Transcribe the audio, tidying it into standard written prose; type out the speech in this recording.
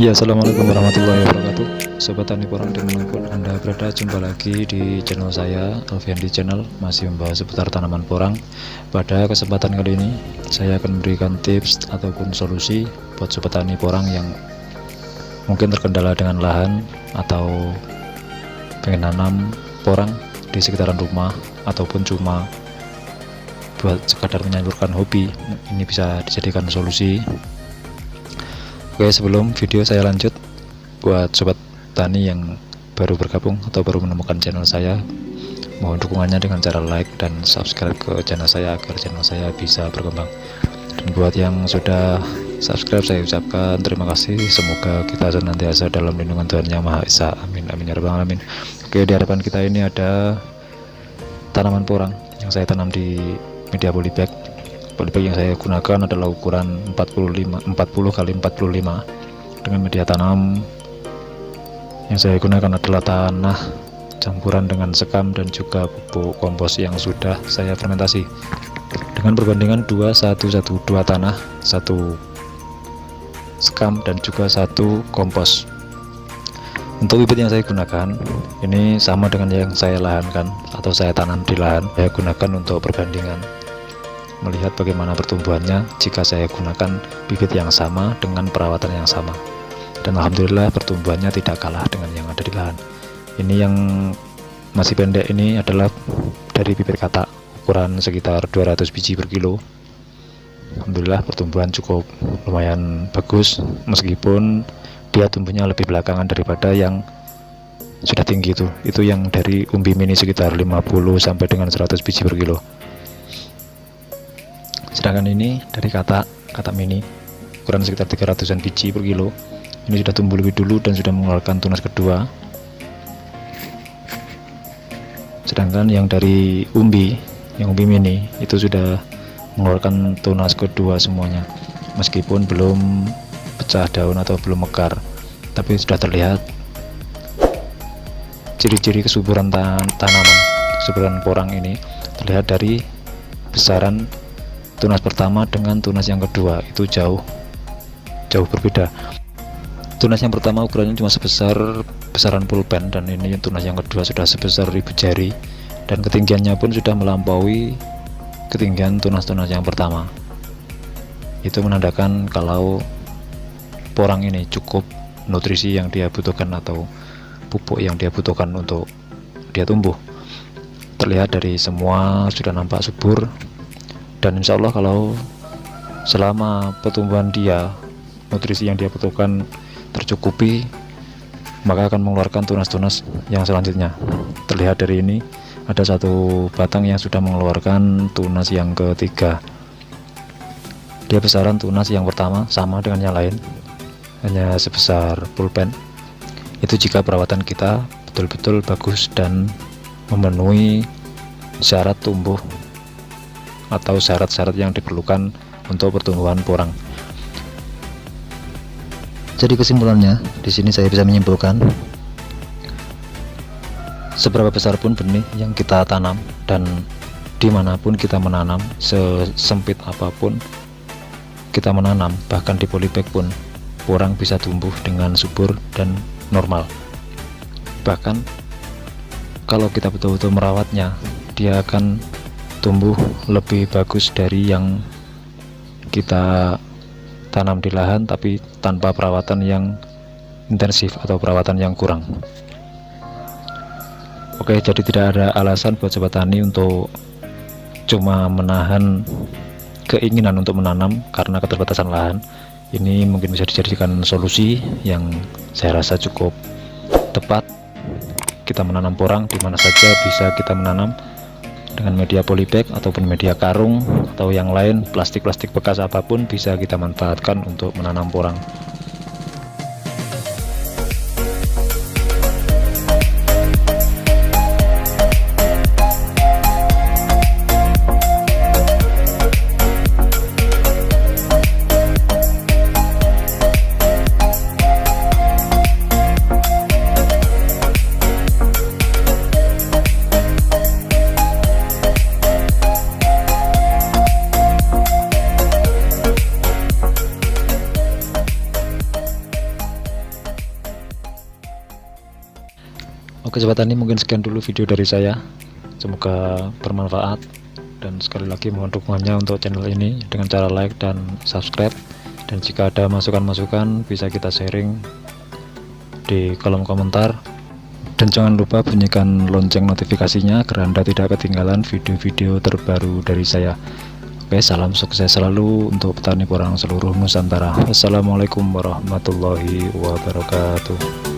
Ya, assalamualaikum warahmatullahi wabarakatuh. Sobat tani porang dimanapun Anda berada, jumpa lagi di channel saya, Alfiandi Channel, masih membahas seputar tanaman porang. Pada kesempatan kali ini saya akan memberikan tips ataupun solusi buat sobat tani porang yang mungkin terkendala dengan lahan atau pengen nanam porang di sekitaran rumah ataupun cuma buat sekadar menyalurkan hobi. Ini bisa dijadikan solusi. Oke, sebelum video saya lanjut, buat sobat tani yang baru bergabung atau baru menemukan channel saya, mohon dukungannya dengan cara like dan subscribe ke channel saya agar channel saya bisa berkembang. Dan buat yang sudah subscribe, saya ucapkan terima kasih. Semoga kita senantiasa dalam lindungan Tuhan Yang Maha Esa. Amin amin ya rabbal alamin. Oke, di hadapan kita ini ada tanaman porang yang saya tanam di media polybag. Polybag yang saya gunakan adalah ukuran 40 x 45 dengan media tanam yang saya gunakan adalah tanah campuran dengan sekam dan juga pupuk kompos yang sudah saya fermentasi dengan perbandingan 2:1:2 tanah, 1 sekam dan juga 1 kompos. Untuk bibit yang saya gunakan ini sama dengan yang saya lahankan atau saya tanam di lahan. Saya gunakan untuk perbandingan, melihat bagaimana pertumbuhannya jika saya gunakan bibit yang sama dengan perawatan yang sama. Dan alhamdulillah pertumbuhannya tidak kalah dengan yang ada di lahan. Ini yang masih pendek ini adalah dari bibit katak, ukuran sekitar 200 biji per kilo. Alhamdulillah pertumbuhan cukup lumayan bagus, meskipun dia tumbuhnya lebih belakangan daripada yang sudah tinggi itu yang dari umbi mini sekitar 50 sampai dengan 100 biji per kilo. Sedangkan ini dari katak mini ukuran sekitar 300-an biji per kilo. Ini sudah tumbuh lebih dulu dan sudah mengeluarkan tunas kedua. Sedangkan yang dari umbi mini itu sudah mengeluarkan tunas kedua semuanya, meskipun belum pecah daun atau belum mekar, tapi sudah terlihat ciri-ciri kesuburan tanaman, kesuburan porang ini terlihat dari besaran tunas pertama dengan tunas yang kedua itu jauh berbeda. Tunas yang pertama ukurannya cuma besaran pulpen, dan ini tunas yang kedua sudah sebesar 1000 jari, dan ketinggiannya pun sudah melampaui ketinggian tunas-tunas yang pertama. Itu menandakan kalau porang ini cukup nutrisi yang dia butuhkan atau pupuk yang dia butuhkan untuk dia tumbuh. Terlihat dari semua sudah nampak subur, dan insya Allah kalau selama pertumbuhan dia, nutrisi yang dia butuhkan tercukupi, maka akan mengeluarkan tunas-tunas yang selanjutnya. Terlihat dari ini ada satu batang yang sudah mengeluarkan tunas yang ketiga. Dia besaran tunas yang pertama sama dengan yang lain, hanya sebesar pulpen. Itu jika perawatan kita betul-betul bagus dan memenuhi syarat tumbuh atau syarat-syarat yang diperlukan untuk pertumbuhan porang. Jadi kesimpulannya di sini saya bisa menyimpulkan, seberapa besar pun benih yang kita tanam dan dimanapun kita menanam, sesempit apapun kita menanam, bahkan di polybag pun porang bisa tumbuh dengan subur dan normal. Bahkan kalau kita betul-betul merawatnya, dia akan tumbuh lebih bagus dari yang kita tanam di lahan tapi tanpa perawatan yang intensif atau perawatan yang kurang. Oke, jadi tidak ada alasan buat sobat tani untuk cuma menahan keinginan untuk menanam karena keterbatasan lahan. Ini mungkin bisa dijadikan solusi yang saya rasa cukup tepat. Kita menanam porang di mana saja bisa kita menanam, dengan media polybag ataupun media karung atau yang lain, plastik-plastik bekas apapun bisa kita manfaatkan untuk menanam porang. kesempatan ini mungkin sekian dulu video dari saya, semoga bermanfaat, dan sekali lagi mohon dukungannya untuk channel ini dengan cara like dan subscribe, dan jika ada masukan-masukan bisa kita sharing di kolom komentar, dan jangan lupa bunyikan lonceng notifikasinya agar Anda tidak ketinggalan video-video terbaru dari saya. Oke, salam sukses selalu untuk petani porang seluruh Nusantara. Assalamualaikum warahmatullahi wabarakatuh.